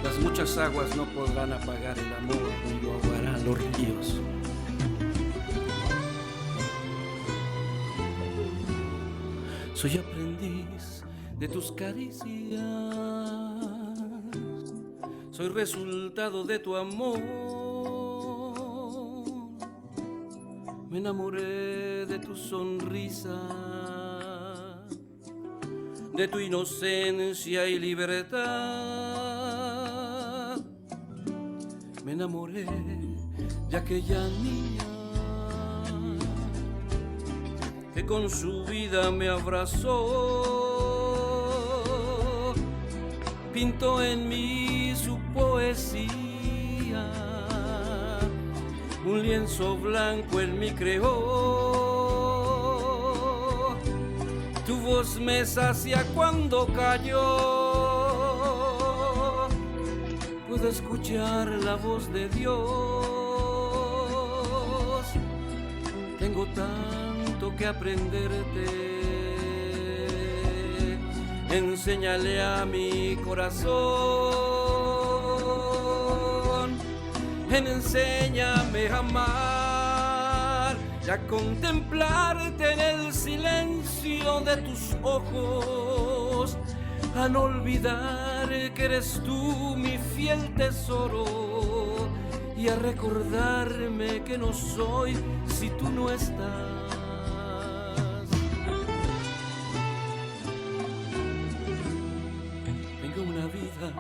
Las muchas aguas no podrán apagar el amor, ni lo ahogarán los ríos. Soy aprendiz de tus caricias, soy resultado de tu amor. Me enamoré de tu sonrisa, de tu inocencia y libertad. Me enamoré de aquella niña que con su vida me abrazó, pintó en mí su poesía, un lienzo blanco en mí creó. Tu voz me sacia cuando cayó, puedo escuchar la voz de Dios. Tengo tanto que aprenderte, enséñale a mi corazón, enséñame a amar y a contemplarte en el silencio de tus ojos, a no olvidar que eres tú mi fiel tesoro y a recordarme que no soy si tú no estás. Tengo una vida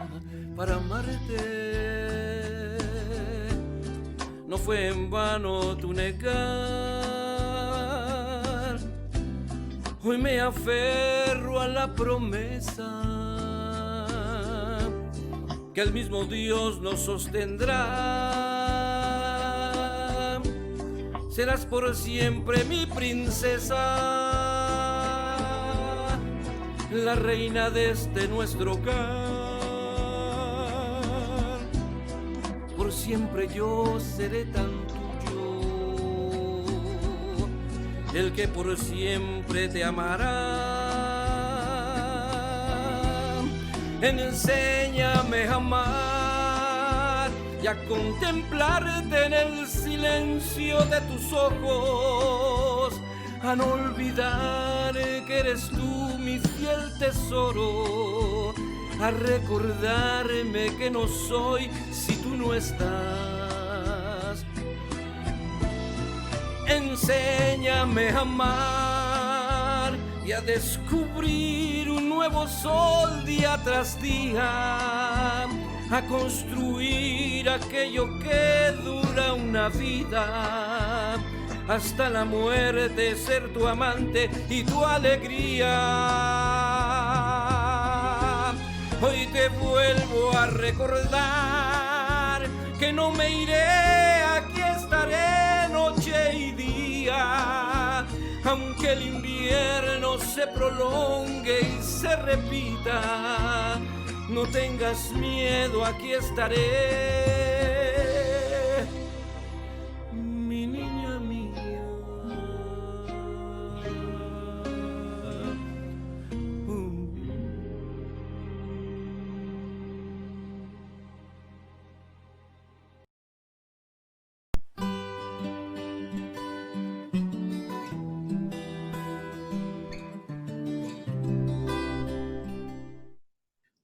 para amarte, no fue en vano tu negar. Hoy me aferro a la promesa que el mismo Dios nos sostendrá. Serás por siempre mi princesa, la reina de este nuestro hogar. Por siempre yo seré tan tuyo, el que por siempre te amará. Enséñame a amar y a contemplarte en el silencio de tus ojos, a no olvidar que eres tú mi fiel tesoro, a recordarme que no soy si tú no estás. Enséñame a amar y a descubrir un nuevo sol día tras día, a construir aquello que dura una vida, hasta la muerte ser tu amante y tu alegría. Hoy te vuelvo a recordar que no me iré, aquí estaré noche y día, aunque el invierno se prolongue y se repita. No tengas miedo, aquí estaré, mi niña mía.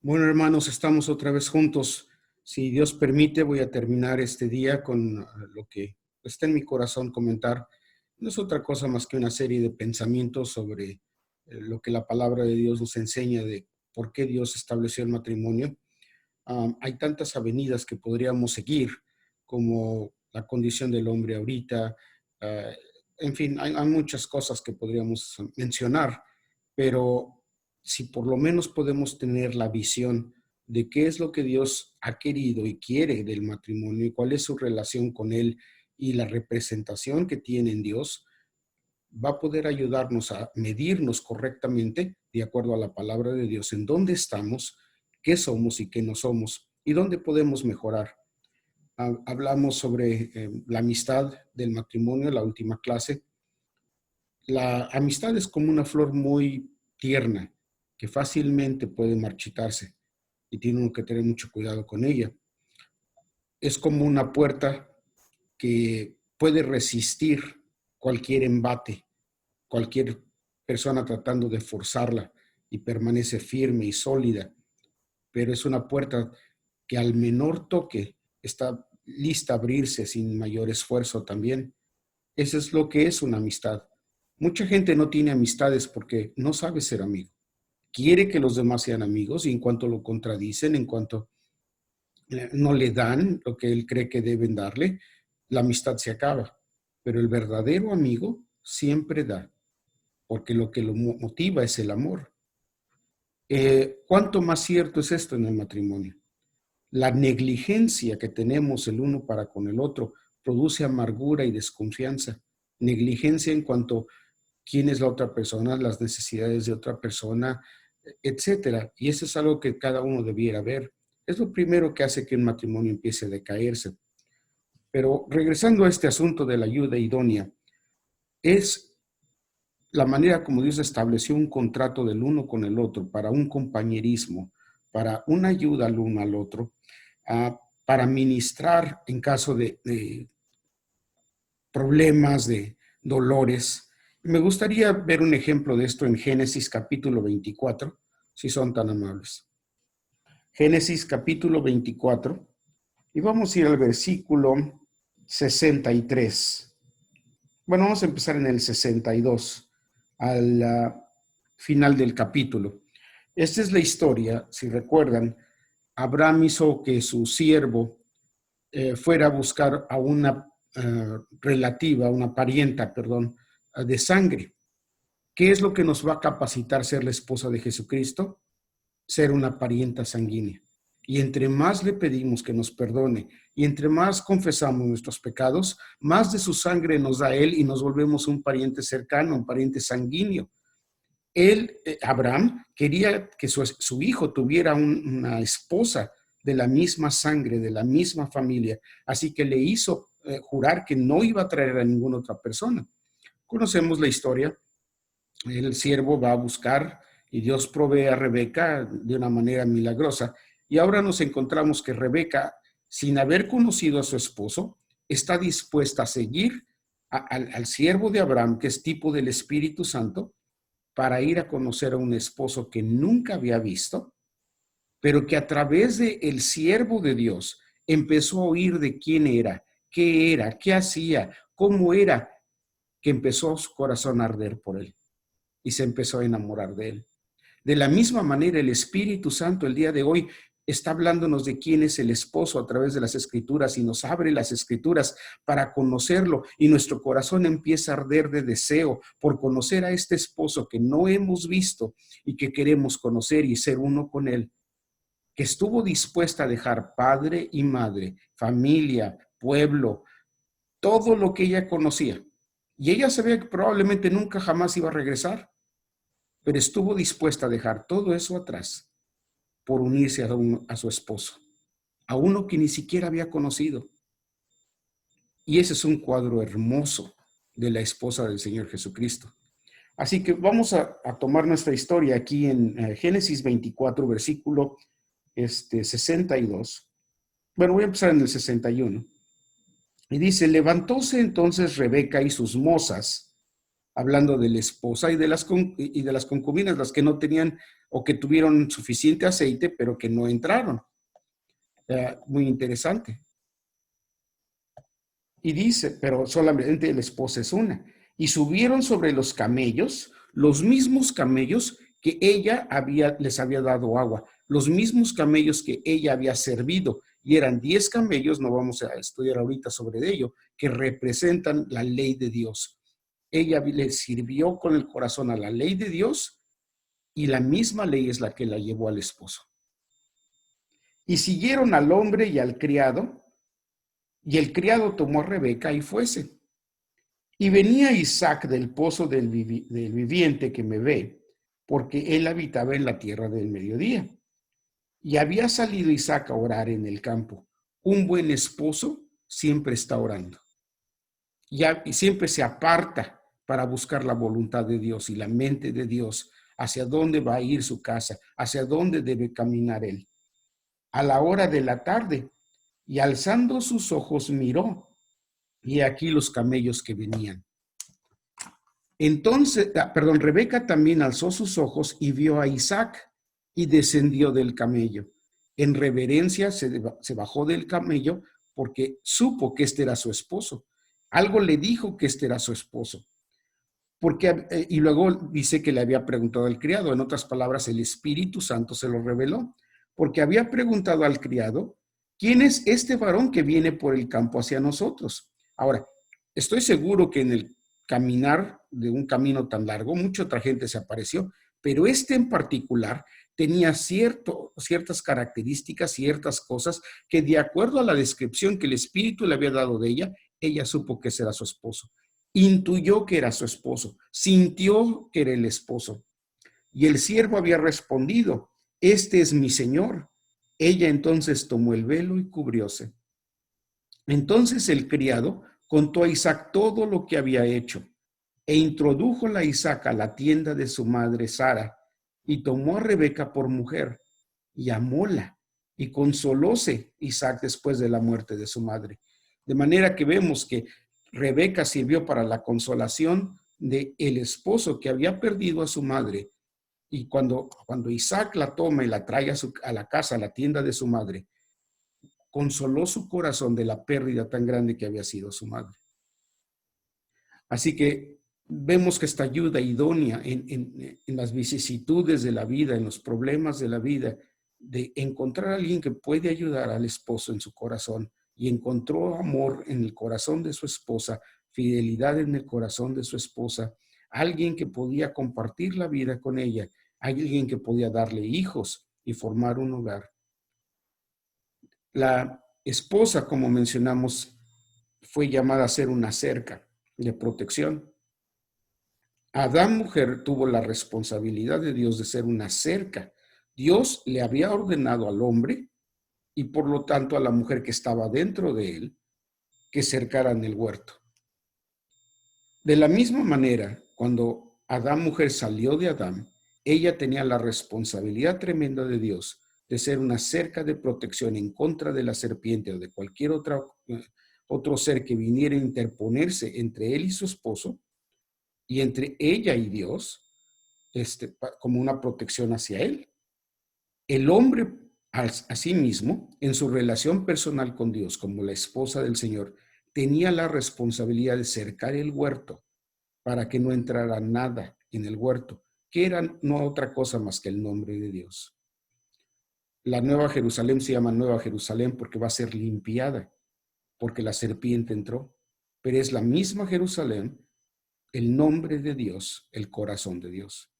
Bueno, hermanos, estamos otra vez juntos. Si Dios permite, voy a terminar este día con lo que está en mi corazón comentar. No es otra cosa más que una serie de pensamientos sobre lo que la palabra de Dios nos enseña de por qué Dios estableció el matrimonio. Hay tantas avenidas que podríamos seguir, como la condición del hombre ahorita. En fin, hay muchas cosas que podríamos mencionar, pero si por lo menos podemos tener la visión de qué es lo que Dios ha querido y quiere del matrimonio y cuál es su relación con él y la representación que tiene en Dios, va a poder ayudarnos a medirnos correctamente de acuerdo a la palabra de Dios, en dónde estamos, qué somos y qué no somos y dónde podemos mejorar. Hablamos sobre la amistad del matrimonio en la última clase. La amistad es como una flor muy tierna que fácilmente puede marchitarse y tiene uno que tener mucho cuidado con ella. Es como una puerta que puede resistir cualquier embate, cualquier persona tratando de forzarla y permanece firme y sólida, pero es una puerta que al menor toque está lista a abrirse sin mayor esfuerzo también. Eso es lo que es una amistad. Mucha gente no tiene amistades porque no sabe ser amigo. Quiere que los demás sean amigos y en cuanto lo contradicen, en cuanto no le dan lo que él cree que deben darle, la amistad se acaba. Pero el verdadero amigo siempre da, porque lo que lo motiva es el amor. ¿Cuánto más cierto es esto en el matrimonio? La negligencia que tenemos el uno para con el otro produce amargura y desconfianza. Negligencia en cuanto a quién es la otra persona, las necesidades de otra persona, etcétera. Y eso es algo que cada uno debiera ver. Es lo primero que hace que un matrimonio empiece a decaerse. Pero regresando a este asunto de la ayuda idónea, es la manera como Dios estableció un contrato del uno con el otro para un compañerismo, para una ayuda al uno al otro, para ministrar en caso de problemas, de dolores. Me gustaría ver un ejemplo de esto en Génesis capítulo 24, si son tan amables. Génesis capítulo 24, y vamos a ir al versículo 63. Bueno, vamos a empezar en el 62, al final del capítulo. Esta es la historia, si recuerdan. Abraham hizo que su siervo fuera a buscar a una relativa, una parienta, perdón, de sangre. ¿Qué es lo que nos va a capacitar ser la esposa de Jesucristo? Ser una parienta sanguínea. Y entre más le pedimos que nos perdone y entre más confesamos nuestros pecados, más de su sangre nos da Él y nos volvemos un pariente cercano, un pariente sanguíneo. Él, Abraham, quería que su hijo tuviera una esposa de la misma sangre, de la misma familia, así que le hizo jurar que no iba a traer a ninguna otra persona. Conocemos la historia. El siervo va a buscar y Dios provee a Rebeca de una manera milagrosa. Y ahora nos encontramos que Rebeca, sin haber conocido a su esposo, está dispuesta a seguir al siervo de Abraham, que es tipo del Espíritu Santo, para ir a conocer a un esposo que nunca había visto, pero que a través de el siervo de Dios empezó a oír de quién era, qué hacía, cómo era, que empezó su corazón a arder por él y se empezó a enamorar de él. De la misma manera, el Espíritu Santo el día de hoy está hablándonos de quién es el esposo a través de las Escrituras y nos abre las Escrituras para conocerlo y nuestro corazón empieza a arder de deseo por conocer a este esposo que no hemos visto y que queremos conocer y ser uno con él, que estuvo dispuesta a dejar padre y madre, familia, pueblo, todo lo que ella conocía. Y ella sabía que probablemente nunca jamás iba a regresar, pero estuvo dispuesta a dejar todo eso atrás por unirse a su esposo, a uno que ni siquiera había conocido. Y ese es un cuadro hermoso de la esposa del Señor Jesucristo. Así que vamos a tomar nuestra historia aquí en Génesis 24, versículo 62. Bueno, voy a empezar en el 61. Y dice, levantóse entonces Rebeca y sus mozas, hablando de la esposa y de las concubinas, las que no tenían o que tuvieron suficiente aceite, pero que no entraron. Muy interesante. Y dice, pero solamente la esposa es una. Y subieron sobre los camellos, los mismos camellos que ella les había dado agua, los mismos camellos que ella había servido. Y eran 10 camellos, no vamos a estudiar ahorita sobre ello, que representan la ley de Dios. Ella le sirvió con el corazón a la ley de Dios y la misma ley es la que la llevó al esposo. Y siguieron al hombre y al criado, y el criado tomó a Rebeca y fuese. Y venía Isaac del pozo del viviente que me ve, porque él habitaba en la tierra del mediodía. Y había salido Isaac a orar en el campo. Un buen esposo siempre está orando. Y siempre se aparta para buscar la voluntad de Dios y la mente de Dios, hacia dónde va a ir su casa, hacia dónde debe caminar él. A la hora de la tarde, y alzando sus ojos miró, y aquí los camellos que venían. Entonces, Rebeca también alzó sus ojos y vio a Isaac y descendió del camello. En reverencia se bajó del camello porque supo que este era su esposo. Algo le dijo que este era su esposo. Y luego dice que le había preguntado al criado. En otras palabras, el Espíritu Santo se lo reveló. Porque había preguntado al criado, ¿quién es este varón que viene por el campo hacia nosotros? Ahora, estoy seguro que en el caminar de un camino tan largo, mucha otra gente se apareció, pero este en particular tenía ciertas características, ciertas cosas que de acuerdo a la descripción que el Espíritu le había dado de ella supo que ese era su esposo. Intuyó que era su esposo, sintió que era el esposo. Y el siervo había respondido, este es mi señor. Ella entonces tomó el velo y cubrióse. Entonces el criado contó a Isaac todo lo que había hecho e introdujo a Isaac a la tienda de su madre Sara y tomó a Rebeca por mujer y amóla y consolóse Isaac después de la muerte de su madre. De manera que vemos que Rebeca sirvió para la consolación de el esposo que había perdido a su madre. Y cuando Isaac la toma y la trae a la casa, a la tienda de su madre, consoló su corazón de la pérdida tan grande que había sido su madre. Así que vemos que esta ayuda idónea en las vicisitudes de la vida, en los problemas de la vida, de encontrar a alguien que puede ayudar al esposo en su corazón, y encontró amor en el corazón de su esposa, fidelidad en el corazón de su esposa, alguien que podía compartir la vida con ella, alguien que podía darle hijos y formar un hogar. La esposa, como mencionamos, fue llamada a ser una cerca de protección. Adán, mujer, tuvo la responsabilidad de Dios de ser una cerca. Dios le había ordenado al hombre y por lo tanto a la mujer que estaba dentro de él que cercaran el huerto. De la misma manera, cuando Adán, mujer, salió de Adán, ella tenía la responsabilidad tremenda de Dios de ser una cerca de protección en contra de la serpiente o de cualquier otro ser que viniera a interponerse entre él y su esposo y entre ella y Dios, como una protección hacia él. El hombre, asimismo, en su relación personal con Dios, como la esposa del Señor, tenía la responsabilidad de cercar el huerto para que no entrara nada en el huerto, que era no otra cosa más que el nombre de Dios. La Nueva Jerusalén se llama Nueva Jerusalén porque va a ser limpiada, porque la serpiente entró, pero es la misma Jerusalén, el nombre de Dios, el corazón de Dios.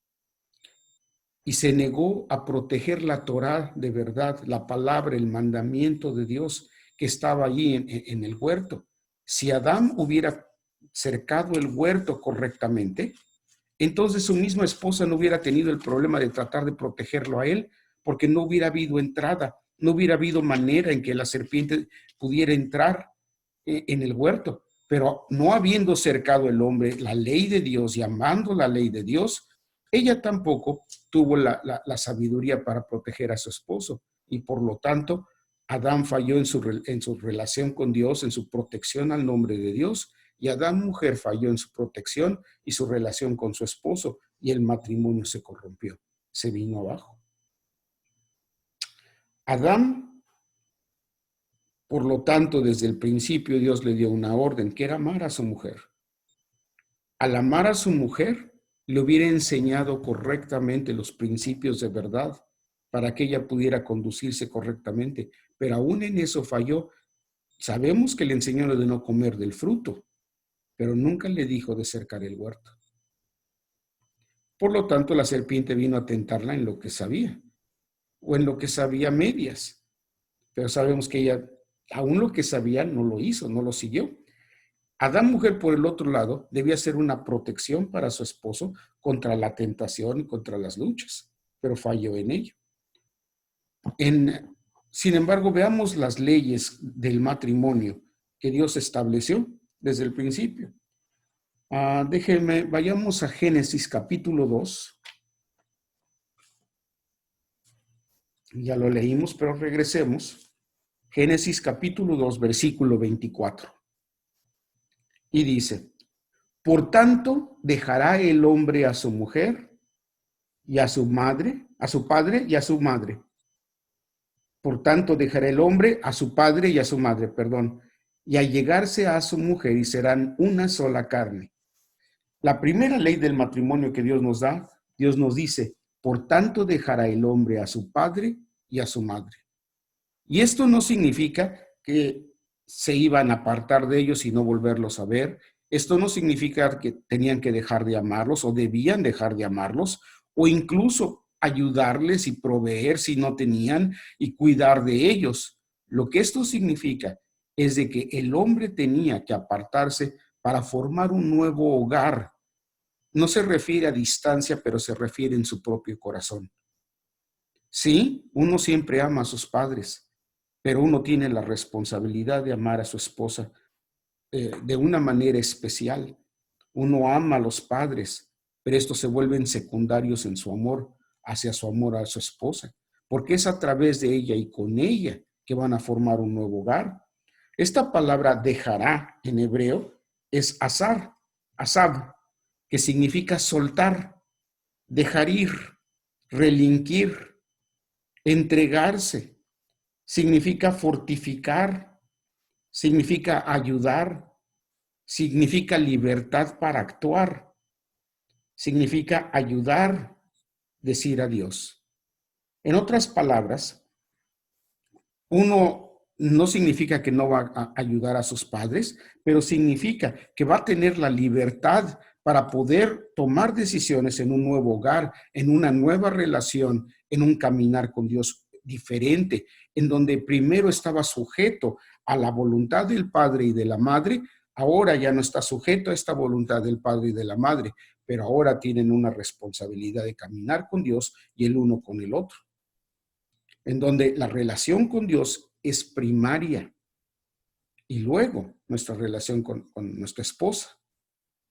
Y se negó a proteger la Torá de verdad, la palabra, el mandamiento de Dios que estaba allí en el huerto. Si Adán hubiera cercado el huerto correctamente, entonces su misma esposa no hubiera tenido el problema de tratar de protegerlo a él, porque no hubiera habido entrada, no hubiera habido manera en que la serpiente pudiera entrar en el huerto. Pero no habiendo cercado el hombre la ley de Dios y amando la ley de Dios, ella tampoco tuvo la sabiduría para proteger a su esposo. Y por lo tanto, Adán falló en su relación con Dios, en su protección al nombre de Dios. Y Adán, mujer, falló en su protección y su relación con su esposo. Y el matrimonio se corrompió, se vino abajo. Adán, por lo tanto, desde el principio Dios le dio una orden, que era amar a su mujer. Al amar a su mujer, le hubiera enseñado correctamente los principios de verdad para que ella pudiera conducirse correctamente, pero aún en eso falló. Sabemos que le enseñó de no comer del fruto, pero nunca le dijo de cercar el huerto. Por lo tanto, la serpiente vino a tentarla en lo que sabía, o en lo que sabía medias. pero sabemos que ella, aún lo que sabía, no lo hizo, no lo siguió. Adán, mujer, por el otro lado, debía ser una protección para su esposo contra la tentación y contra las luchas, pero falló en ello. Sin embargo, veamos las leyes del matrimonio que Dios estableció desde el principio. Déjenme, vayamos a Génesis capítulo 2. Ya lo leímos, pero regresemos. Génesis capítulo 2, versículo 24. Y dice, por tanto, dejará el hombre a su mujer y a su madre, a su padre y a su madre. Por tanto, dejará el hombre a su padre y a su madre, perdón, y allegarse a su mujer y serán una sola carne. La primera ley del matrimonio que Dios nos da, Dios nos dice, por tanto dejará el hombre a su padre y a su madre. Y esto no significa que se iban a apartar de ellos y no volverlos a ver. Esto no significa que tenían que dejar de amarlos o debían dejar de amarlos o incluso ayudarles y proveer si no tenían y cuidar de ellos. Lo que esto significa es de que el hombre tenía que apartarse para formar un nuevo hogar. No se refiere a distancia, pero se refiere en su propio corazón. Sí, uno siempre ama a sus padres, pero uno tiene la responsabilidad de amar a su esposa de una manera especial. Uno ama a los padres, pero estos se vuelven secundarios en su amor hacia su amor a su esposa, porque es a través de ella y con ella que van a formar un nuevo hogar. Esta palabra dejará en hebreo es asar, asab, que significa soltar, dejar ir, relinquir, entregarse. Significa fortificar, significa ayudar, significa libertad para actuar, significa ayudar, decir adiós. En otras palabras, uno no significa que no va a ayudar a sus padres, pero significa que va a tener la libertad para poder tomar decisiones en un nuevo hogar, en una nueva relación, en un caminar con Dios diferente, en donde primero estaba sujeto a la voluntad del padre y de la madre, ahora ya no está sujeto a esta voluntad del padre y de la madre, pero ahora tienen una responsabilidad de caminar con Dios y el uno con el otro, en donde la relación con Dios es primaria y luego nuestra relación con nuestra esposa.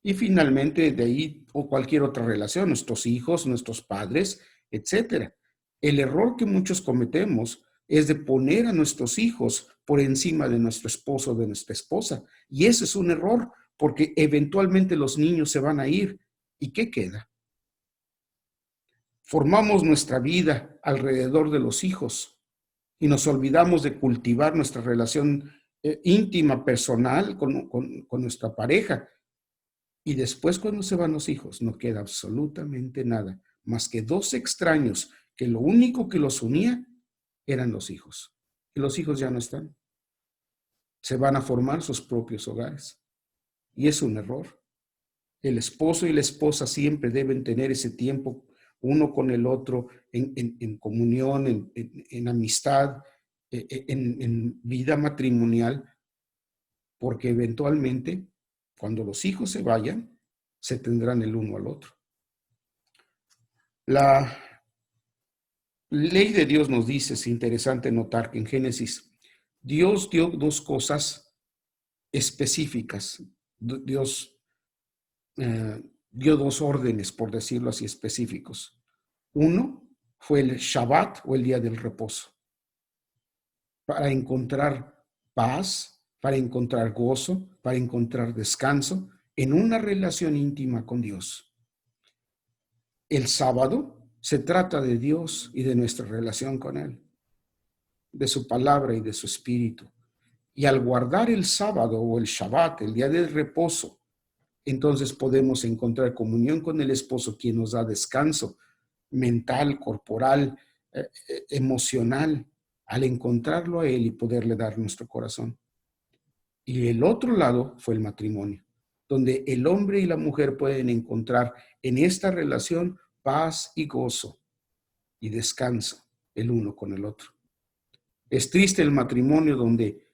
Y finalmente de ahí o cualquier otra relación, nuestros hijos, nuestros padres, etcétera. El error que muchos cometemos es de poner a nuestros hijos por encima de nuestro esposo o de nuestra esposa. Y ese es un error porque eventualmente los niños se van a ir. ¿Y qué queda? Formamos nuestra vida alrededor de los hijos y nos olvidamos de cultivar nuestra relación íntima, personal con nuestra pareja. Y después cuando se van los hijos no queda absolutamente nada, más que dos extraños que lo único que los unía eran los hijos. Y los hijos ya no están. Se van a formar sus propios hogares. Y es un error. El esposo y la esposa siempre deben tener ese tiempo uno con el otro en comunión, en amistad, en vida matrimonial, porque eventualmente cuando los hijos se vayan, se tendrán el uno al otro. La ley de Dios nos dice, es interesante notar que en Génesis, Dios dio dos cosas específicas. Dios dio dos órdenes, por decirlo así, específicos. Uno fue el Shabbat o el día del reposo, para encontrar paz, para encontrar gozo, para encontrar descanso en una relación íntima con Dios. El sábado se trata de Dios y de nuestra relación con Él, de su palabra y de su espíritu. Y al guardar el sábado o el Shabbat, el día del reposo, entonces podemos encontrar comunión con el esposo, quien nos da descanso mental, corporal, emocional, al encontrarlo a Él y poderle dar nuestro corazón. Y el otro lado fue el matrimonio, donde el hombre y la mujer pueden encontrar en esta relación paz y gozo y descanso el uno con el otro. Es triste el matrimonio donde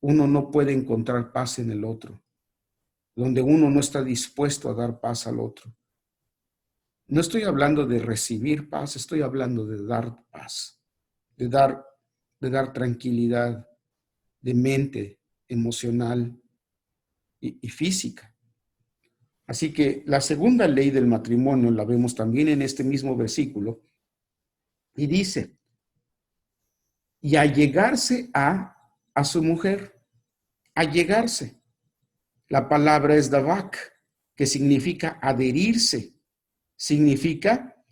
uno no puede encontrar paz en el otro, donde uno no está dispuesto a dar paz al otro. No estoy hablando de recibir paz, estoy hablando de dar paz, de dar, de dar tranquilidad de mente, emocional y física. Así que la segunda ley del matrimonio la vemos también en este mismo versículo y dice, y allegarse a su mujer, allegarse. La palabra es davak, que significa adherirse, significa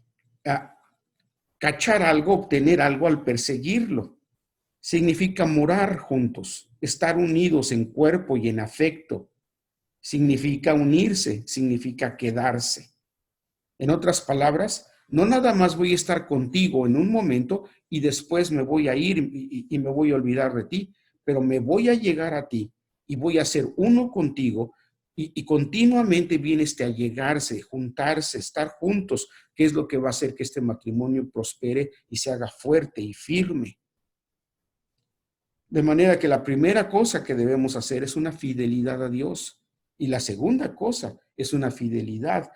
cachar algo, obtener algo al perseguirlo. Significa morar juntos, estar unidos en cuerpo y en afecto. Significa unirse, significa quedarse. En otras palabras, no nada más voy a estar contigo en un momento y después me voy a ir y me voy a olvidar de ti, pero me voy a llegar a ti y voy a ser uno contigo y continuamente viene allegarse, juntarse, estar juntos, que es lo que va a hacer que este matrimonio prospere y se haga fuerte y firme. De manera que la primera cosa que debemos hacer es una fidelidad a Dios y la segunda cosa es una fidelidad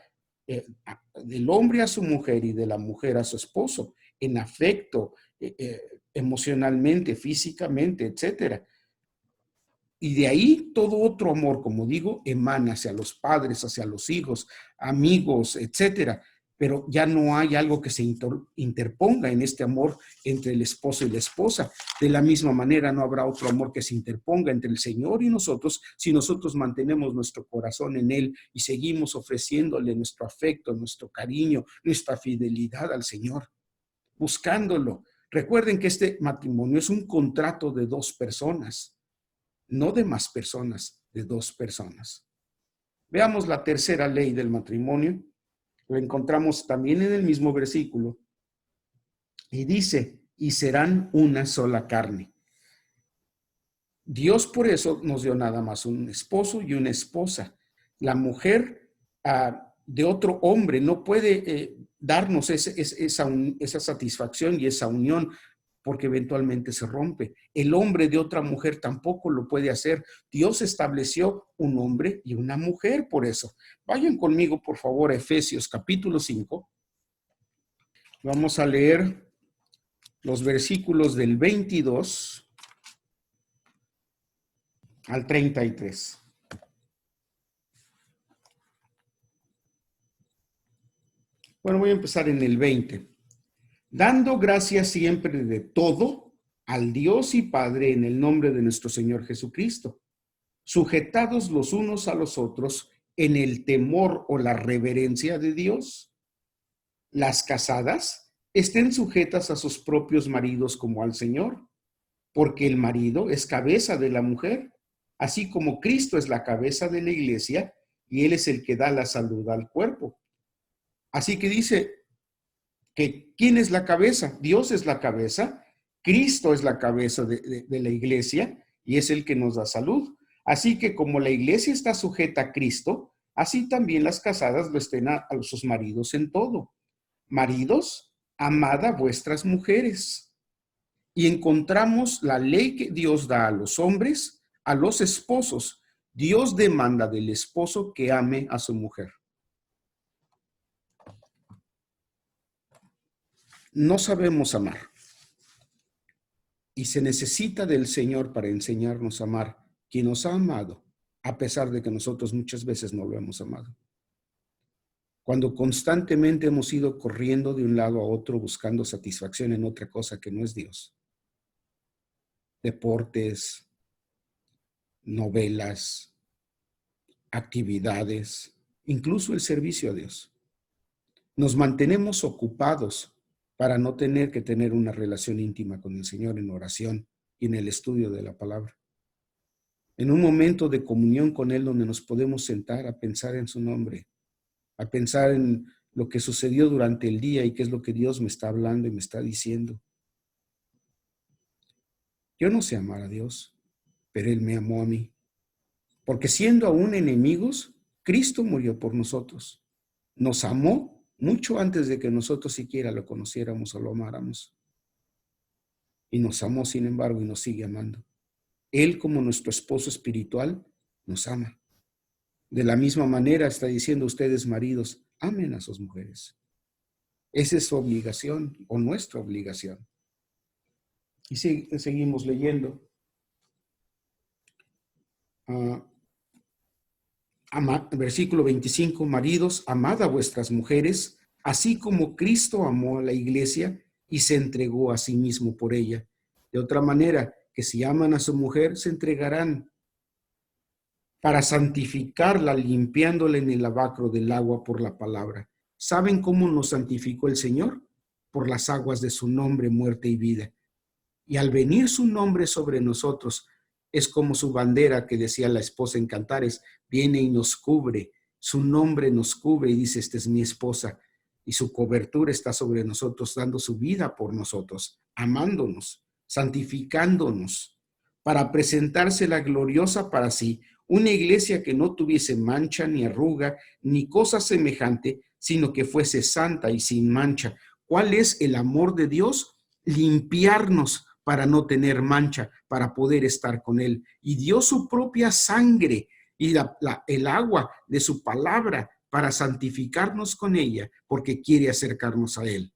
del hombre a su mujer y de la mujer a su esposo, en afecto, emocionalmente, físicamente, etcétera. Y de ahí todo otro amor, como digo, emana hacia los padres, hacia los hijos, amigos, etcétera. Pero ya no hay algo que se interponga en este amor entre el esposo y la esposa. De la misma manera, no habrá otro amor que se interponga entre el Señor y nosotros si nosotros mantenemos nuestro corazón en Él y seguimos ofreciéndole nuestro afecto, nuestro cariño, nuestra fidelidad al Señor, buscándolo. Recuerden que este matrimonio es un contrato de dos personas, no de más personas, de dos personas. Veamos la tercera ley del matrimonio. Lo encontramos también en el mismo versículo. Y dice, y serán una sola carne. Dios por eso nos dio nada más un esposo y una esposa. La mujer de otro hombre no puede darnos esa satisfacción y esa unión porque eventualmente se rompe. El hombre de otra mujer tampoco lo puede hacer. Dios estableció un hombre y una mujer por eso. Vayan conmigo, por favor, a Efesios capítulo 5. Vamos a leer los versículos del 22 al 33. Bueno, voy a empezar en el 20. Dando gracias siempre de todo al Dios y Padre en el nombre de nuestro Señor Jesucristo, sujetados los unos a los otros en el temor o la reverencia de Dios. Las casadas estén sujetas a sus propios maridos como al Señor, porque el marido es cabeza de la mujer, así como Cristo es la cabeza de la iglesia y Él es el que da la salud al cuerpo. Así que dice que ¿quién es la cabeza? Dios es la cabeza, Cristo es la cabeza de la iglesia y es el que nos da salud. Así que como la iglesia está sujeta a Cristo, así también las casadas lo estén a sus maridos en todo. Maridos, amad a vuestras mujeres. Y encontramos la ley que Dios da a los hombres, a los esposos. Dios demanda del esposo que ame a su mujer. No sabemos amar. Y se necesita del Señor para enseñarnos a amar, quien nos ha amado, a pesar de que nosotros muchas veces no lo hemos amado. Cuando constantemente hemos ido corriendo de un lado a otro buscando satisfacción en otra cosa que no es Dios. Deportes, novelas, actividades, incluso el servicio a Dios. Nos mantenemos ocupados para no tener que tener una relación íntima con el Señor en oración y en el estudio de la palabra. En un momento de comunión con Él donde nos podemos sentar a pensar en su nombre, a pensar en lo que sucedió durante el día y qué es lo que Dios me está hablando y me está diciendo. Yo no sé amar a Dios, pero Él me amó a mí. Porque siendo aún enemigos, Cristo murió por nosotros. Nos amó mucho antes de que nosotros siquiera lo conociéramos o lo amáramos. y nos amó, sin embargo, y nos sigue amando. Él, como nuestro esposo espiritual, nos ama. De la misma manera está diciendo: ustedes, maridos, amen a sus mujeres. Esa es su obligación o nuestra obligación. Y seguimos leyendo. Versículo 25, maridos, amad a vuestras mujeres, así como Cristo amó a la iglesia y se entregó a sí mismo por ella. De otra manera, que si aman a su mujer, se entregarán para santificarla, limpiándola en el lavacro del agua por la palabra. ¿Saben cómo nos santificó el Señor? Por las aguas de su nombre, muerte y vida. Y al venir su nombre sobre nosotros, es como su bandera que decía la esposa en Cantares: viene y nos cubre, su nombre nos cubre y dice: esta es mi esposa. Y su cobertura está sobre nosotros, dando su vida por nosotros, amándonos, santificándonos, para presentársela gloriosa para sí, una iglesia que no tuviese mancha, ni arruga, ni cosa semejante, sino que fuese santa y sin mancha. ¿Cuál es el amor de Dios? Limpiarnos para no tener mancha, para poder estar con Él. Y dio su propia sangre y el agua de su palabra para santificarnos con ella, porque quiere acercarnos a Él.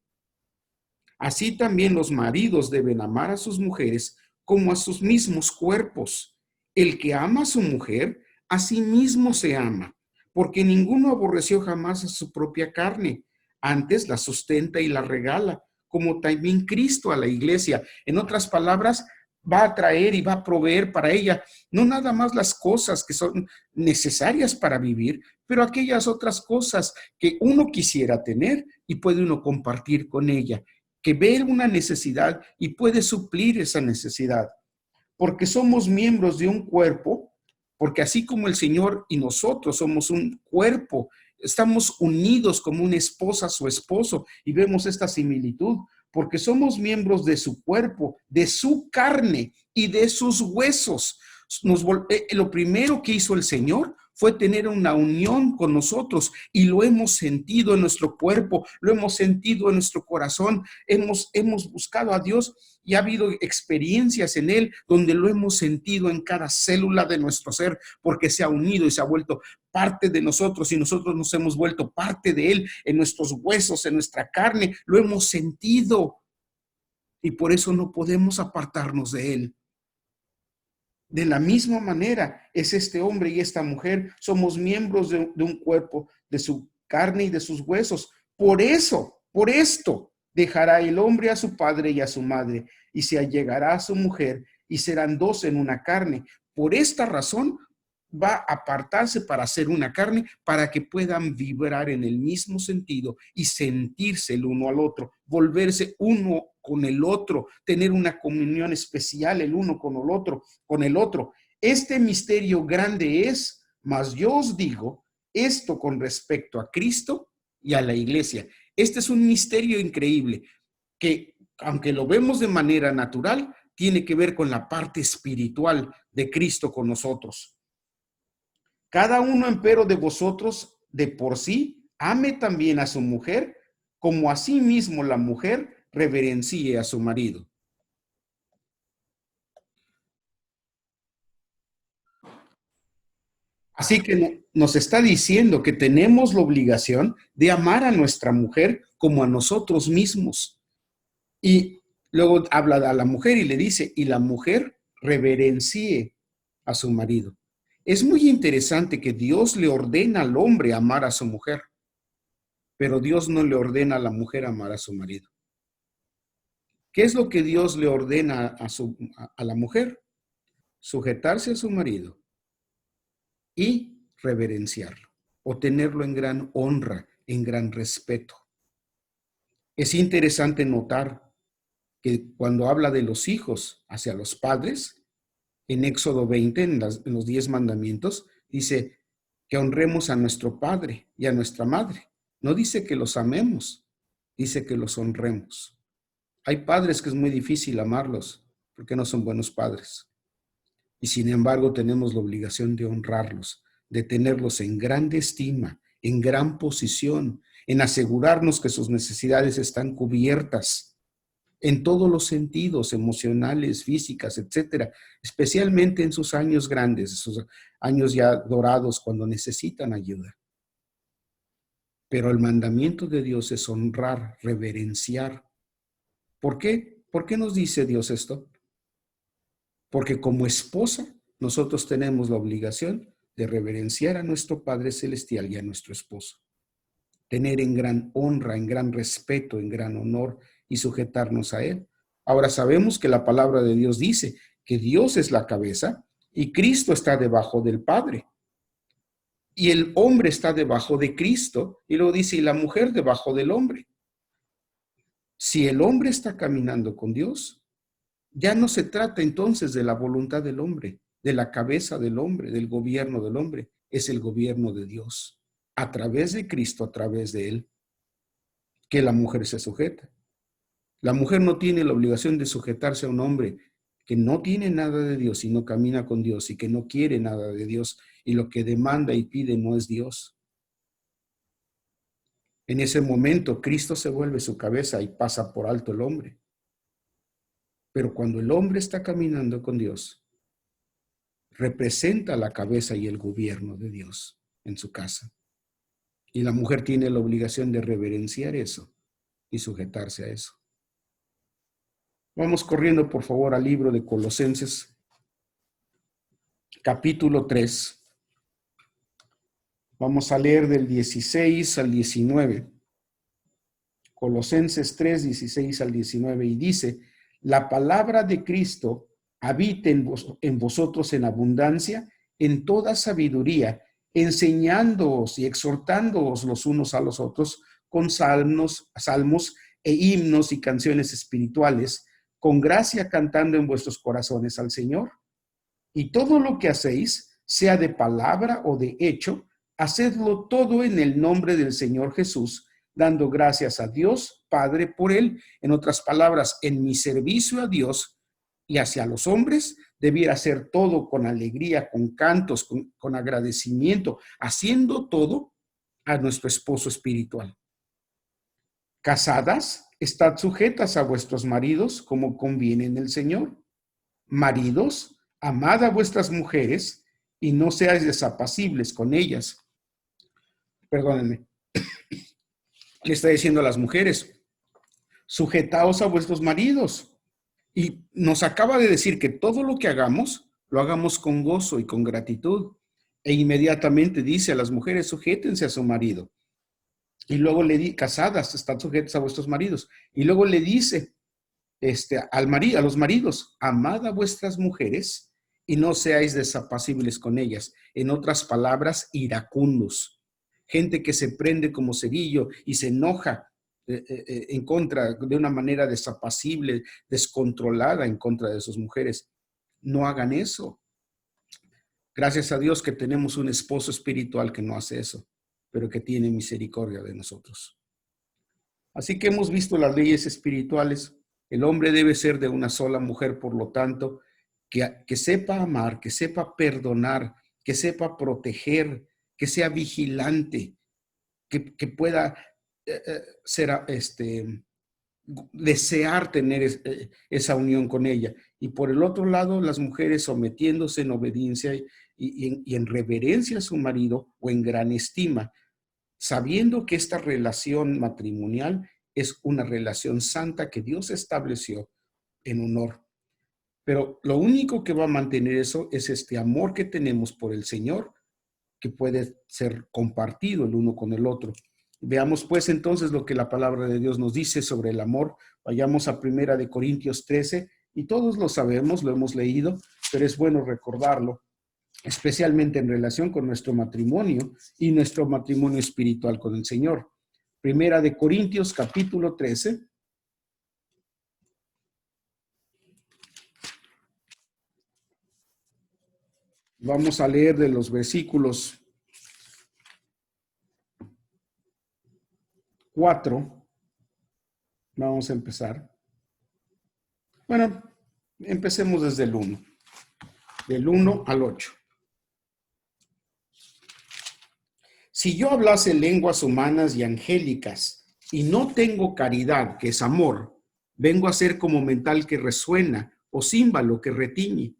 Así también los maridos deben amar a sus mujeres como a sus mismos cuerpos. El que ama a su mujer, a sí mismo se ama, porque ninguno aborreció jamás a su propia carne, antes la sustenta y la regala, como también Cristo a la iglesia. En otras palabras, va a traer y va a proveer para ella, no nada más las cosas que son necesarias para vivir, pero aquellas otras cosas que uno quisiera tener y puede uno compartir con ella, que ve una necesidad y puede suplir esa necesidad. Porque somos miembros de un cuerpo, porque así como el Señor y nosotros somos un cuerpo, estamos unidos como una esposa a su esposo, y vemos esta similitud, porque somos miembros de su cuerpo, de su carne y de sus huesos. Lo primero que hizo el Señor fue tener una unión con nosotros, y lo hemos sentido en nuestro cuerpo, lo hemos sentido en nuestro corazón, hemos buscado a Dios y ha habido experiencias en Él donde lo hemos sentido en cada célula de nuestro ser, porque se ha unido y se ha vuelto parte de nosotros, y nosotros nos hemos vuelto parte de Él en nuestros huesos, en nuestra carne, lo hemos sentido, y por eso no podemos apartarnos de Él. De la misma manera es este hombre y esta mujer, somos miembros de un cuerpo, de su carne y de sus huesos. Por esto, dejará el hombre a su padre y a su madre, y se allegará a su mujer, y serán dos en una carne. Por esta razón va a apartarse para ser una carne, para que puedan vibrar en el mismo sentido y sentirse el uno al otro, volverse uno con el otro, tener una comunión especial el uno con el otro. Este misterio grande es, mas yo os digo esto con respecto a Cristo y a la iglesia. Este es un misterio increíble que, aunque lo vemos de manera natural, tiene que ver con la parte espiritual de Cristo con nosotros. Cada uno, empero, de vosotros de por sí ame también a su mujer, como a sí mismo la mujer reverencie a su marido. Así que nos está diciendo que tenemos la obligación de amar a nuestra mujer como a nosotros mismos. Y luego habla a la mujer y le dice: y la mujer reverencie a su marido. Es muy interesante que Dios le ordena al hombre amar a su mujer, pero Dios no le ordena a la mujer amar a su marido. ¿Qué es lo que Dios le ordena a la mujer? Sujetarse a su marido y reverenciarlo, o tenerlo en gran honra, en gran respeto. Es interesante notar que cuando habla de los hijos hacia los padres, en Éxodo 20, en los 10 mandamientos, dice que honremos a nuestro padre y a nuestra madre. No dice que los amemos, dice que los honremos. Hay padres que es muy difícil amarlos porque no son buenos padres. Y sin embargo tenemos la obligación de honrarlos, de tenerlos en grande estima, en gran posición, en asegurarnos que sus necesidades están cubiertas. en todos los sentidos, emocionales, físicas, etcétera, especialmente en sus años grandes, sus años ya dorados, cuando necesitan ayuda. Pero el mandamiento de Dios es honrar, reverenciar. ¿Por qué? ¿Por qué nos dice Dios esto? Porque como esposa, nosotros tenemos la obligación de reverenciar a nuestro Padre Celestial y a nuestro esposo. Tener en gran honra, en gran respeto, en gran honor y sujetarnos a Él. Ahora sabemos que la palabra de Dios dice que Dios es la cabeza y Cristo está debajo del Padre. Y el hombre está debajo de Cristo, y luego dice, y la mujer debajo del hombre. Si el hombre está caminando con Dios, ya no se trata entonces de la voluntad del hombre, de la cabeza del hombre, del gobierno del hombre, es el gobierno de Dios, a través de Cristo, a través de Él, que la mujer se sujeta. La mujer no tiene la obligación de sujetarse a un hombre que no tiene nada de Dios y no camina con Dios y que no quiere nada de Dios y lo que demanda y pide no es Dios. En ese momento Cristo se vuelve su cabeza y pasa por alto el hombre. Pero cuando el hombre está caminando con Dios, representa la cabeza y el gobierno de Dios en su casa. Y la mujer tiene la obligación de reverenciar eso y sujetarse a eso. Vamos corriendo, por favor, al libro de Colosenses, capítulo 3. Vamos a leer del 16 al 19. Colosenses 3, 16 al 19. Y dice, la palabra de Cristo habite en vosotros en abundancia, en toda sabiduría, enseñándoos y exhortándoos los unos a los otros con salmos e himnos y canciones espirituales, con gracia cantando en vuestros corazones al Señor. Y todo lo que hacéis, sea de palabra o de hecho, hacedlo todo en el nombre del Señor Jesús, dando gracias a Dios Padre por Él. En otras palabras, en mi servicio a Dios y hacia los hombres, debiera hacer todo con alegría, con cantos, con agradecimiento, haciendo todo a nuestro esposo espiritual. Casadas, estad sujetas a vuestros maridos como conviene en el Señor. Maridos, amad a vuestras mujeres y no seáis desapacibles con ellas. Perdónenme. Le está diciendo a las mujeres, sujetaos a vuestros maridos. Y nos acaba de decir que todo lo que hagamos, lo hagamos con gozo y con gratitud. E inmediatamente dice a las mujeres, sujétense a su marido. Y luego le dice, casadas, están sujetas a vuestros maridos. Y luego le dice a los maridos, amad a vuestras mujeres y no seáis desapacibles con ellas. En otras palabras, iracundos. Gente que se prende como cerillo y se enoja en contra, de una manera desapacible, descontrolada en contra de sus mujeres. No hagan eso. Gracias a Dios que tenemos un esposo espiritual que no hace eso, pero que tiene misericordia de nosotros. Así que hemos visto las leyes espirituales. El hombre debe ser de una sola mujer, por lo tanto, que sepa amar, que sepa perdonar, que sepa proteger, que sea vigilante, que pueda desear tener esa unión con ella. Y por el otro lado, las mujeres sometiéndose en obediencia y en reverencia a su marido o en gran estima, sabiendo que esta relación matrimonial es una relación santa que Dios estableció en honor. Pero lo único que va a mantener eso es este amor que tenemos por el Señor, que puede ser compartido el uno con el otro. Veamos pues entonces lo que la palabra de Dios nos dice sobre el amor. Vayamos a 1 Corintios 13, y todos lo sabemos, lo hemos leído, pero es bueno recordarlo, especialmente en relación con nuestro matrimonio y nuestro matrimonio espiritual con el Señor. 1 Corintios capítulo 13. Vamos a leer de los versículos 4. Vamos a empezar. Bueno, empecemos desde el 1. Del 1 al 8. Si yo hablase lenguas humanas y angélicas y no tengo caridad, que es amor, Vengo a ser como metal que resuena o címbalo que retiñe.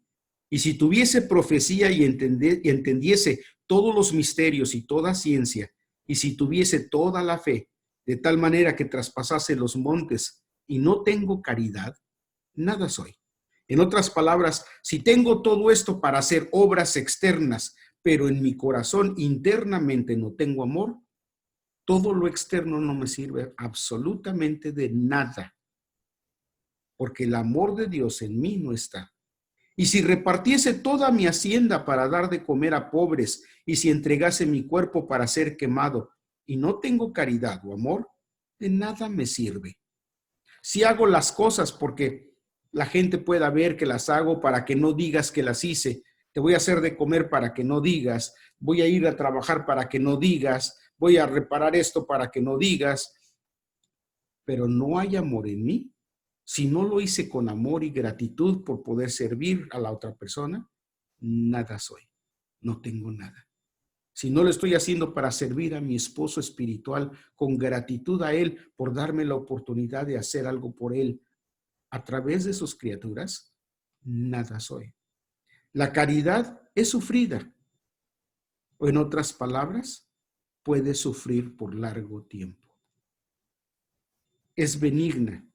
Y si tuviese profecía y entendiese todos los misterios y toda ciencia, y si tuviese toda la fe, de tal manera que traspasase los montes, y no tengo caridad, nada soy. En otras palabras, si tengo todo esto para hacer obras externas, pero en mi corazón internamente no tengo amor, todo lo externo no me sirve absolutamente de nada, porque el amor de Dios en mí no está. Y si repartiese toda mi hacienda para dar de comer a pobres, y si entregase mi cuerpo para ser quemado, y no tengo caridad o amor, de nada me sirve. Si hago las cosas porque la gente pueda ver que las hago para que no digas que las hice, te voy a hacer de comer para que no digas, voy a ir a trabajar para que no digas, voy a reparar esto para que no digas, pero no hay amor en mí. Si no lo hice con amor y gratitud por poder servir a la otra persona, nada soy, no tengo nada. Si no lo estoy haciendo para servir a mi esposo espiritual con gratitud a él por darme la oportunidad de hacer algo por él a través de sus criaturas, nada soy. La caridad es sufrida, o en otras palabras, puede sufrir por largo tiempo. Es benigna.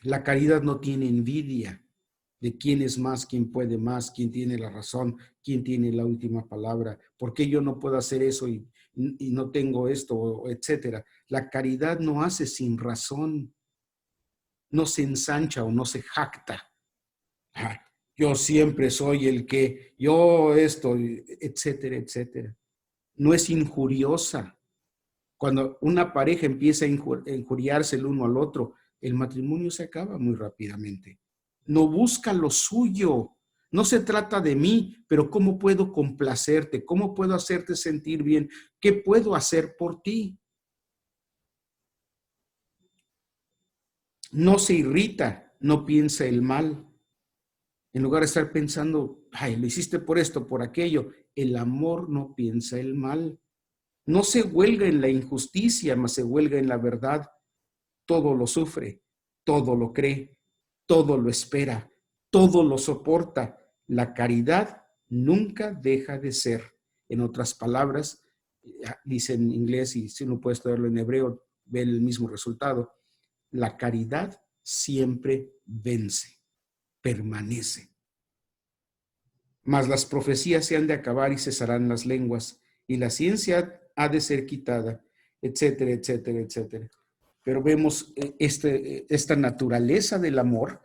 La caridad no tiene envidia de quién es más, quién puede más, quién tiene la razón, quién tiene la última palabra, por qué yo no puedo hacer eso y no tengo esto, etcétera. La caridad no hace sin razón, no se ensancha o no se jacta. Yo siempre soy el que, yo esto, etcétera, etcétera. No es injuriosa. Cuando una pareja empieza a injuriarse el uno al otro, el matrimonio se acaba muy rápidamente. No busca lo suyo. No se trata de mí, pero ¿cómo puedo complacerte? ¿Cómo puedo hacerte sentir bien? ¿Qué puedo hacer por ti? No se irrita, no piensa el mal. En lugar de estar pensando, ay, lo hiciste por esto, por aquello, el amor no piensa el mal. No se huelga en la injusticia, mas se huelga en la verdad. Todo lo sufre, todo lo cree, todo lo espera, todo lo soporta. La caridad nunca deja de ser. En otras palabras, dice en inglés y si uno puede estudiarlo en hebreo, ve el mismo resultado. La caridad siempre vence, permanece. Mas las profecías se han de acabar y cesarán las lenguas, y la ciencia ha de ser quitada, etcétera, etcétera, etcétera. Pero vemos esta naturaleza del amor,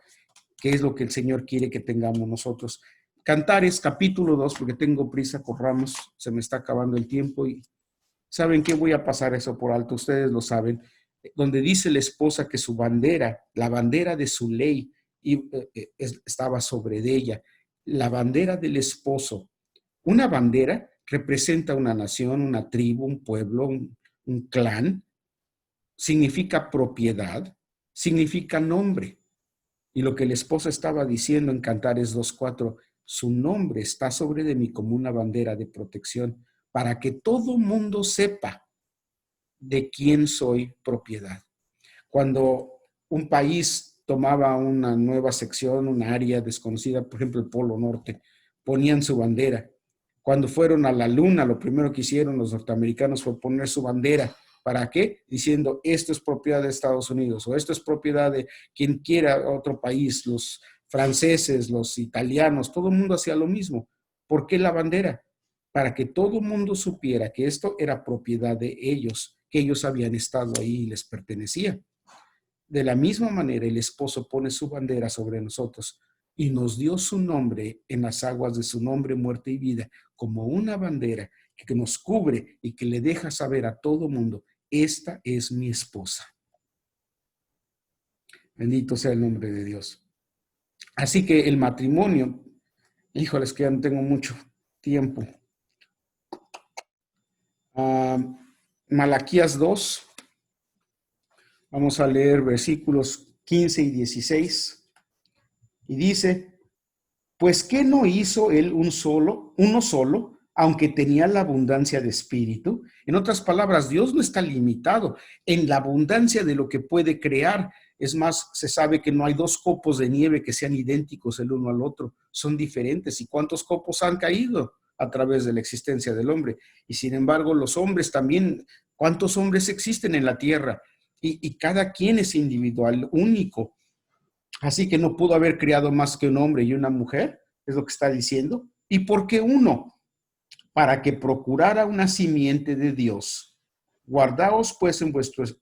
que es lo que el Señor quiere que tengamos nosotros. Cantares, capítulo 2, porque tengo prisa, corramos, se me está acabando el tiempo y ¿saben qué? Voy a pasar eso por alto, ustedes lo saben, donde dice la esposa que su bandera, la bandera de su ley, estaba sobre de ella, la bandera del esposo. Una bandera representa una nación, una tribu, un pueblo, un clan, significa propiedad, significa nombre. Y lo que la esposa estaba diciendo en Cantares 2:4, su nombre está sobre de mí como una bandera de protección para que todo mundo sepa de quién soy propiedad. Cuando un país tomaba una nueva sección, una área desconocida, por ejemplo el Polo Norte, ponían su bandera. Cuando fueron a la Luna, lo primero que hicieron los norteamericanos fue poner su bandera. ¿Para qué? Diciendo, esto es propiedad de Estados Unidos o esto es propiedad de quien quiera otro país, los franceses, los italianos, todo el mundo hacía lo mismo. ¿Por qué la bandera? Para que todo el mundo supiera que esto era propiedad de ellos, que ellos habían estado ahí y les pertenecía. De la misma manera, el esposo pone su bandera sobre nosotros y nos dio su nombre en las aguas de su nombre, muerte y vida, como una bandera que nos cubre y que le deja saber a todo mundo, esta es mi esposa. Bendito sea el nombre de Dios. Así que el matrimonio, híjoles que ya no tengo mucho tiempo. Malaquías 2, vamos a leer versículos 15 y 16. Y dice, pues ¿qué no hizo él uno solo, aunque tenía la abundancia de espíritu. En otras palabras, Dios no está limitado en la abundancia de lo que puede crear. Es más, se sabe que no hay dos copos de nieve que sean idénticos el uno al otro, son diferentes. ¿Y cuántos copos han caído a través de la existencia del hombre? Y sin embargo, los hombres también, ¿cuántos hombres existen en la tierra? Y cada quien es individual, único. Así que no pudo haber creado más que un hombre y una mujer, es lo que está diciendo. ¿Y por qué uno? Para que procurara una simiente de Dios. Guardaos pues en vuestros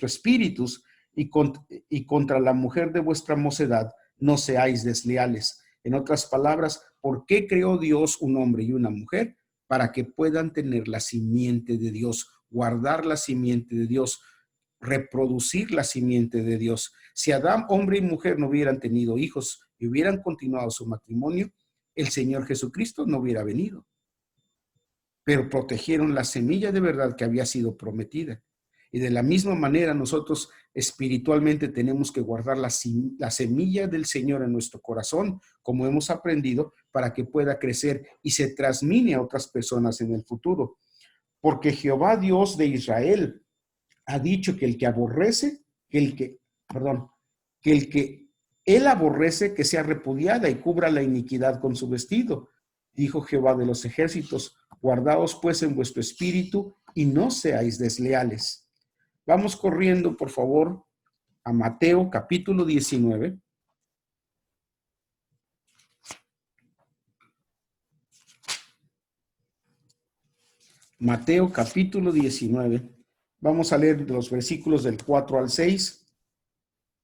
espíritus y contra la mujer de vuestra mocedad no seáis desleales. En otras palabras, ¿por qué creó Dios un hombre y una mujer? Para que puedan tener la simiente de Dios, guardar la simiente de Dios, reproducir la simiente de Dios. Si Adán, hombre y mujer, no hubieran tenido hijos y hubieran continuado su matrimonio, el Señor Jesucristo no hubiera venido. Pero protegieron la semilla de verdad que había sido prometida. Y de la misma manera nosotros espiritualmente tenemos que guardar la semilla del Señor en nuestro corazón, como hemos aprendido, para que pueda crecer y se transmite a otras personas en el futuro. Porque Jehová Dios de Israel ha dicho que el que aborrece, que él aborrece, que sea repudiada y cubra la iniquidad con su vestido. Dijo Jehová de los ejércitos, guardaos pues en vuestro espíritu y no seáis desleales. Vamos corriendo, por favor, a Mateo capítulo 19. Mateo capítulo 19. Vamos a leer los versículos del 4 al 6.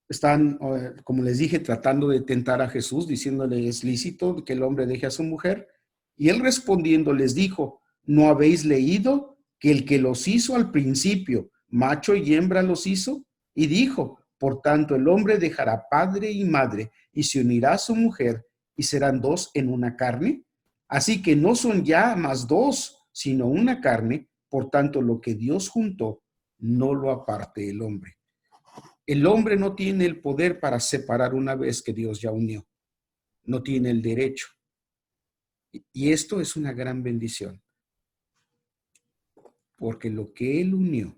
Están, como les dije, tratando de tentar a Jesús, diciéndole es lícito que el hombre deje a su mujer. Y él respondiendo les dijo, ¿no habéis leído que el que los hizo al principio, macho y hembra los hizo? Y dijo, por tanto el hombre dejará padre y madre y se unirá a su mujer y serán dos en una carne. Así que no son ya más dos, sino una carne. Por tanto lo que Dios juntó, no lo aparte el hombre. El hombre no tiene el poder para separar una vez que Dios ya unió. No tiene el derecho. Y esto es una gran bendición. Porque lo que Él unió,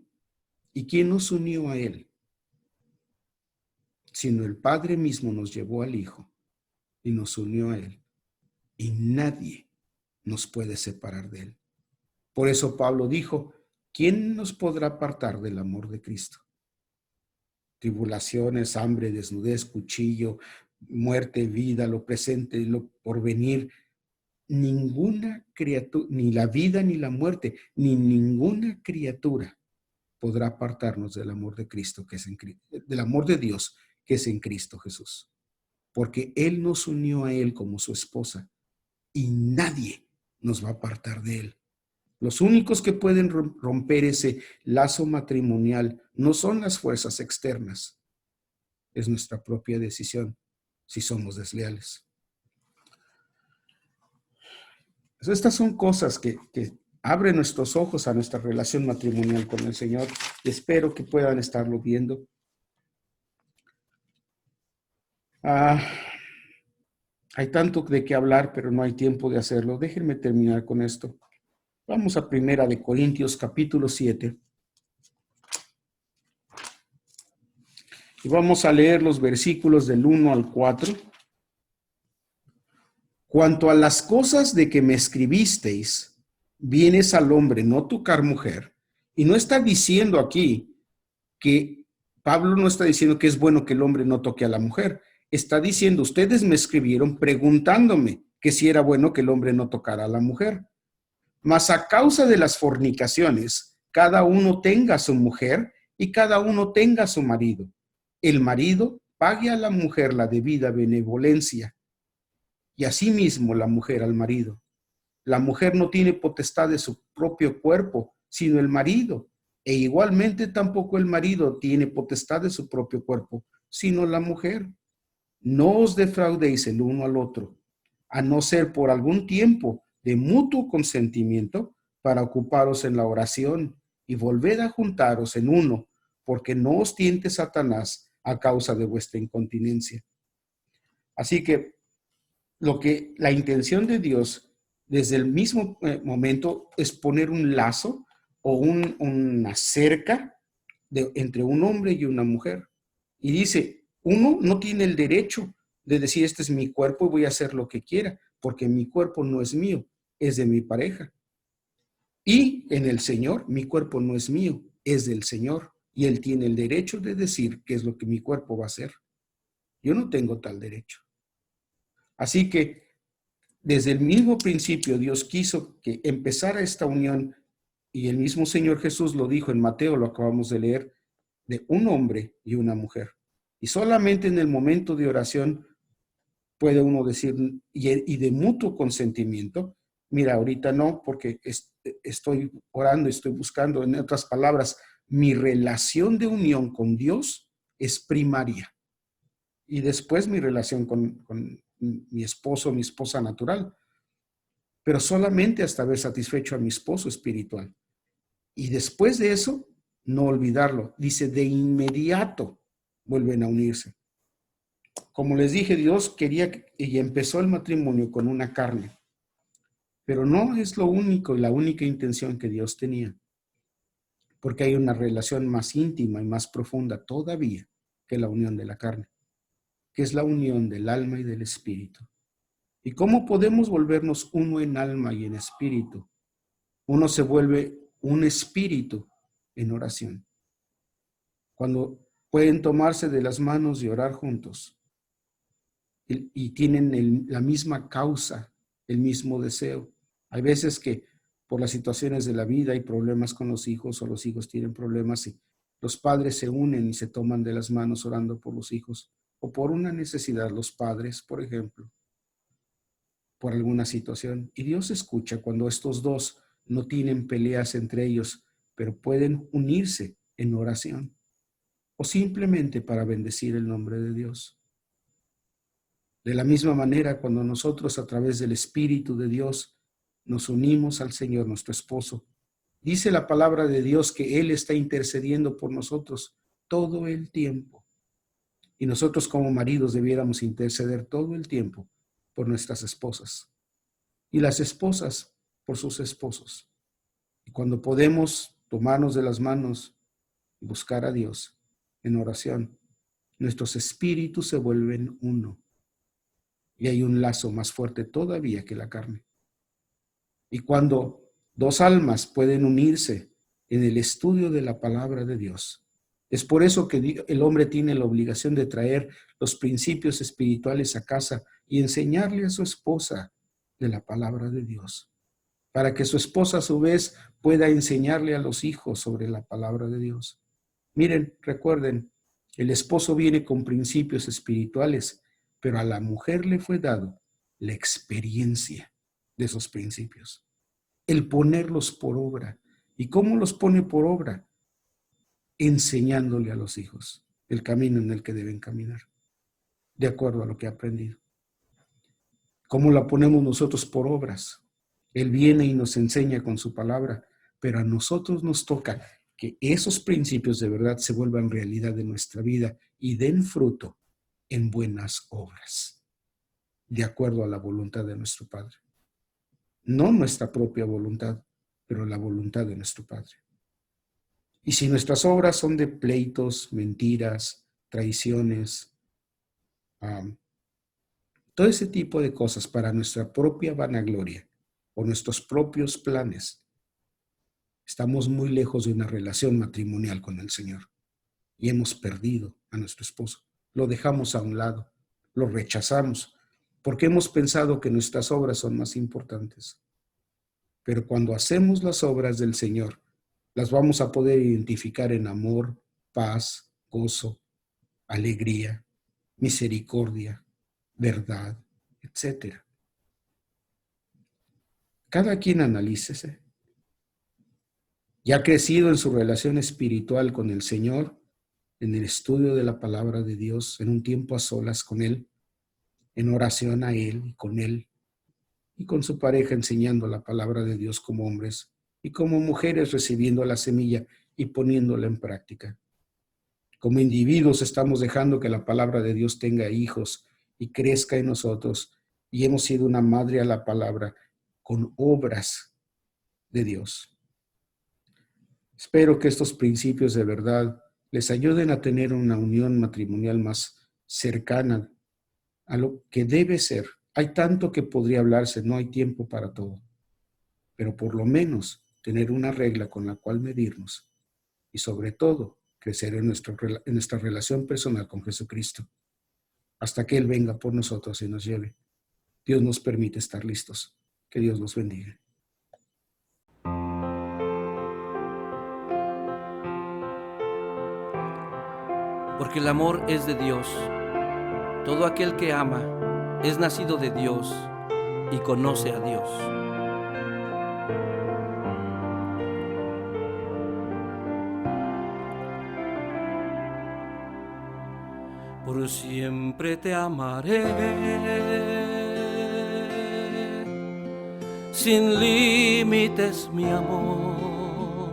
¿y quién nos unió a Él? Sino el Padre mismo nos llevó al Hijo y nos unió a Él. Y nadie nos puede separar de Él. Por eso Pablo dijo, ¿quién nos podrá apartar del amor de Cristo? Tribulaciones, hambre, desnudez, cuchillo, muerte, vida, lo presente, lo porvenir. Ninguna criatura, ni la vida ni la muerte, ni ninguna criatura podrá apartarnos del amor de Cristo, que es en Cristo, del amor de Dios, que es en Cristo Jesús. Porque Él nos unió a Él como su esposa y nadie nos va a apartar de Él. Los únicos que pueden romper ese lazo matrimonial no son las fuerzas externas, es nuestra propia decisión si somos desleales. Estas son cosas que abren nuestros ojos a nuestra relación matrimonial con el Señor y espero que puedan estarlo viendo. Hay tanto de qué hablar, pero no hay tiempo de hacerlo. Déjenme terminar con esto. Vamos a 1 Corintios capítulo 7. Y vamos a leer los versículos del 1 al 4. Cuanto a las cosas de que me escribisteis, vienes al hombre no tocar mujer. Y no está diciendo aquí que Pablo no está diciendo que es bueno que el hombre no toque a la mujer. Está diciendo, ustedes me escribieron preguntándome que si era bueno que el hombre no tocara a la mujer. Mas a causa de las fornicaciones, cada uno tenga a su mujer y cada uno tenga a su marido. El marido pague a la mujer la debida benevolencia y asimismo la mujer al marido. La mujer no tiene potestad de su propio cuerpo, sino el marido. E igualmente tampoco el marido tiene potestad de su propio cuerpo, sino la mujer. No os defraudéis el uno al otro, a no ser por algún tiempo de mutuo consentimiento para ocuparos en la oración y volved a juntaros en uno, porque no os tiente Satanás a causa de vuestra incontinencia. Así que la intención de Dios desde el mismo momento es poner un lazo o una cerca entre un hombre y una mujer. Y dice, uno no tiene el derecho de decir, este es mi cuerpo y voy a hacer lo que quiera, porque mi cuerpo no es mío, es de mi pareja. Y en el Señor, mi cuerpo no es mío, es del Señor. Y Él tiene el derecho de decir qué es lo que mi cuerpo va a hacer. Yo no tengo tal derecho. Así que desde el mismo principio Dios quiso que empezara esta unión, y el mismo Señor Jesús lo dijo en Mateo, lo acabamos de leer, de un hombre y una mujer. Y solamente en el momento de oración puede uno decir, y de mutuo consentimiento, mira, ahorita no, porque estoy orando, estoy buscando, en otras palabras, mi relación de unión con Dios es primaria. Y después mi relación con mi esposo, mi esposa natural. Pero solamente hasta haber satisfecho a mi esposo espiritual. Y después de eso, no olvidarlo. Dice, de inmediato vuelven a unirse. Como les dije, Dios quería y empezó el matrimonio con una carne. Pero no es lo único y la única intención que Dios tenía. Porque hay una relación más íntima y más profunda todavía que la unión de la carne, que es la unión del alma y del espíritu. ¿Y cómo podemos volvernos uno en alma y en espíritu? Uno se vuelve un espíritu en oración. Cuando pueden tomarse de las manos y orar juntos y tienen la misma causa, el mismo deseo. Hay veces que por las situaciones de la vida hay problemas con los hijos o los hijos tienen problemas y los padres se unen y se toman de las manos orando por los hijos o por una necesidad, los padres, por ejemplo, por alguna situación. Y Dios escucha cuando estos dos no tienen peleas entre ellos, pero pueden unirse en oración o simplemente para bendecir el nombre de Dios. De la misma manera, cuando nosotros a través del Espíritu de Dios nos unimos al Señor, nuestro esposo, dice la palabra de Dios que Él está intercediendo por nosotros todo el tiempo. Y nosotros como maridos debiéramos interceder todo el tiempo por nuestras esposas. Y las esposas por sus esposos. Y cuando podemos tomarnos de las manos y buscar a Dios en oración, nuestros espíritus se vuelven uno. Y hay un lazo más fuerte todavía que la carne. Y cuando dos almas pueden unirse en el estudio de la palabra de Dios, es por eso que el hombre tiene la obligación de traer los principios espirituales a casa y enseñarle a su esposa de la palabra de Dios, para que su esposa a su vez pueda enseñarle a los hijos sobre la palabra de Dios. Miren, recuerden, el esposo viene con principios espirituales, pero a la mujer le fue dado la experiencia de esos principios, el ponerlos por obra. ¿Y cómo los pone por obra? Enseñándole a los hijos el camino en el que deben caminar, de acuerdo a lo que ha aprendido. ¿Cómo la ponemos nosotros por obras? Él viene y nos enseña con su palabra, pero a nosotros nos toca que esos principios de verdad se vuelvan realidad de nuestra vida y den fruto en buenas obras, de acuerdo a la voluntad de nuestro Padre. No nuestra propia voluntad, pero la voluntad de nuestro Padre. Y si nuestras obras son de pleitos, mentiras, traiciones, todo ese tipo de cosas para nuestra propia vanagloria o nuestros propios planes, estamos muy lejos de una relación matrimonial con el Señor y hemos perdido a nuestro esposo. Lo dejamos a un lado, lo rechazamos, porque hemos pensado que nuestras obras son más importantes. Pero cuando hacemos las obras del Señor, las vamos a poder identificar en amor, paz, gozo, alegría, misericordia, verdad, etc. Cada quien analícese. Ya ha crecido en su relación espiritual con el Señor, en el estudio de la palabra de Dios, en un tiempo a solas con Él, en oración a Él y con Él, y con su pareja enseñando la palabra de Dios como hombres, y como mujeres recibiendo la semilla y poniéndola en práctica. Como individuos estamos dejando que la palabra de Dios tenga hijos y crezca en nosotros, y hemos sido una madre a la palabra con obras de Dios. Espero que estos principios de verdad les ayuden a tener una unión matrimonial más cercana a lo que debe ser. Hay tanto que podría hablarse, no hay tiempo para todo, pero por lo menos tener una regla con la cual medirnos y sobre todo crecer en nuestra relación personal con Jesucristo hasta que Él venga por nosotros y nos lleve. Dios nos permite estar listos. Que Dios nos bendiga. Porque el amor es de Dios. Todo aquel que ama es nacido de Dios y conoce a Dios. Por siempre te amaré, sin límites mi amor,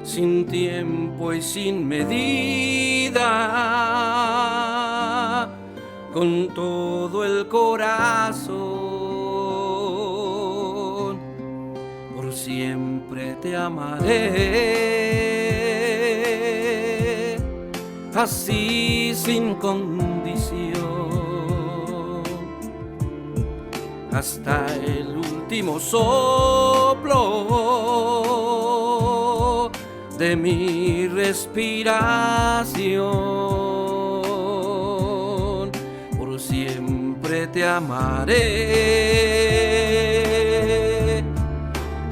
sin tiempo y sin medida, con todo el corazón, por siempre te amaré, así sin condición, hasta el último soplo de mi respiración. Por siempre te amaré,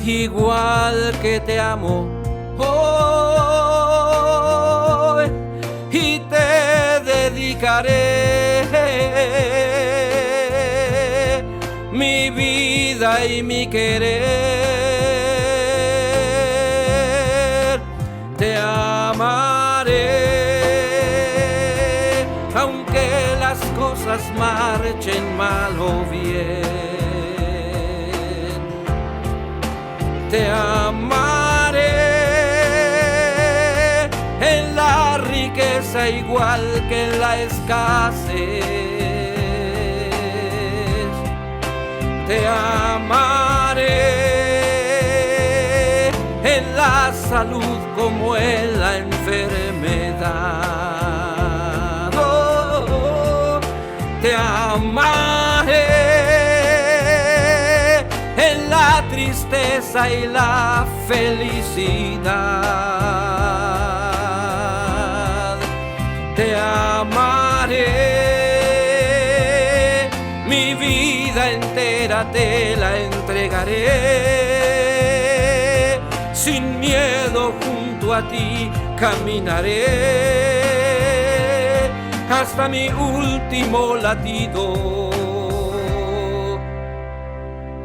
igual que te amo hoy, y te dedicaré mi vida y mi querer. Te amaré, aunque las cosas marchen mal o bien. Te amaré en la riqueza igual que en la escasez. Te amaré en la salud como en la enfermedad. Oh, te amaré en la tristeza y la felicidad. Te amaré, mi vida entera te la entregaré, sin miedo junto a ti caminaré hasta mi último latido.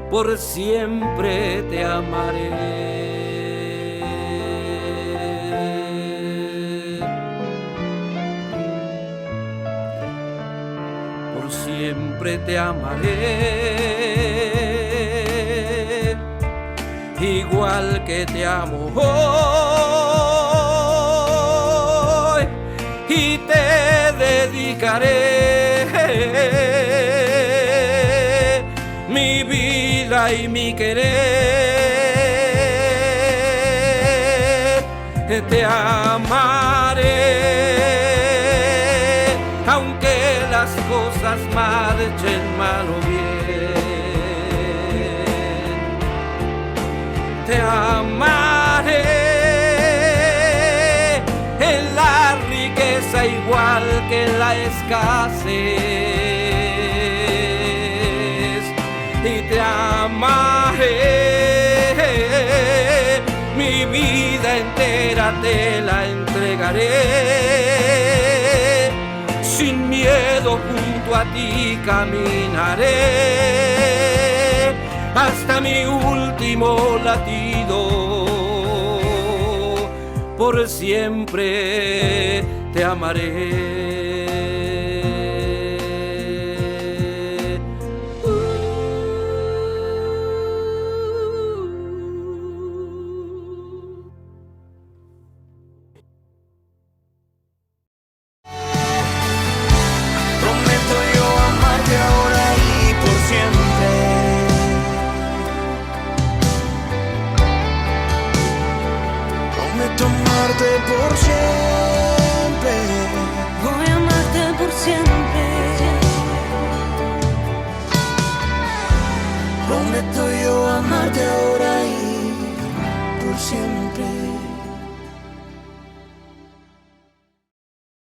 Por siempre te amaré. Por siempre te amaré, igual que te amo hoy, y te dedicaré mi vida y mi querer. Te amaré, aunque las cosas marchen mal o bien. Te amaré en la riqueza igual que en la escasez. Y te amaré, mi vida entera te la entregaré, sin miedo junto a ti caminaré hasta mi último latido. Por siempre te amaré. Prometo yo amarte ahora y por siempre. Prometo yo amarte ahora